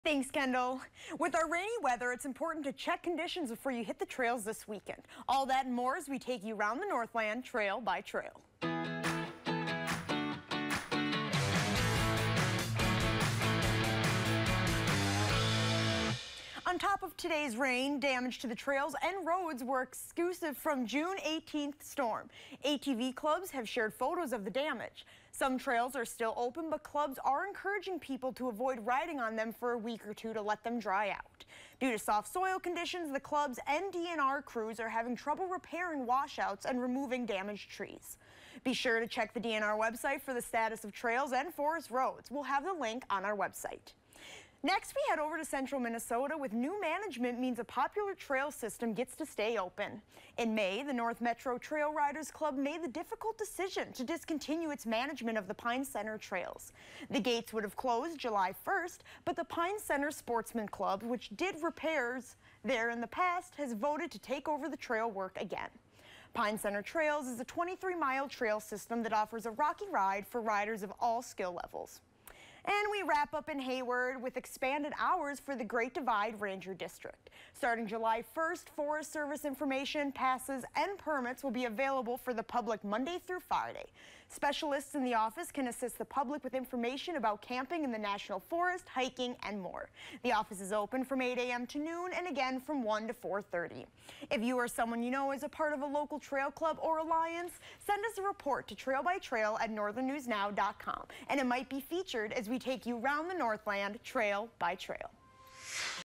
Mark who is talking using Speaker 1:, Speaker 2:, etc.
Speaker 1: Thanks, Kendall. With our rainy weather, it's important to check conditions before you hit the trails this weekend. All that and more as we take you around the Northland trail by trail. On top of today's rain, damage to the trails and roads were exclusive from June 18th storm. ATV clubs have shared photos of the damage. Some trails are still open, but clubs are encouraging people to avoid riding on them for a week or two to let them dry out. Due to soft soil conditions, the clubs and DNR crews are having trouble repairing washouts and removing damaged trees. Be sure to check the DNR website for the status of trails and forest roads. We'll have the link on our website. Next, we head over to central Minnesota with new management means a popular trail system gets to stay open. In May, the North Metro Trail Riders Club made the difficult decision to discontinue its management of the Pine Center trails. The gates would have closed July 1st, but the Pine Center Sportsman Club, which did repairs there in the past, has voted to take over the trail work again. Pine Center Trails is a 23-mile trail system that offers a rocky ride for riders of all skill levels. And we wrap up in Hayward with expanded hours for the Great Divide Ranger District. Starting July 1st, Forest Service information, passes, and permits will be available for the public Monday through Friday. Specialists in the office can assist the public with information about camping in the National Forest, hiking, and more. The office is open from 8 a.m. to noon and again from 1 to 4:30. If you or someone you know is a part of a local trail club or alliance, send us a report to trailbytrail@northernnewsnow.com, and it might be featured as we take you around the Northland trail by trail.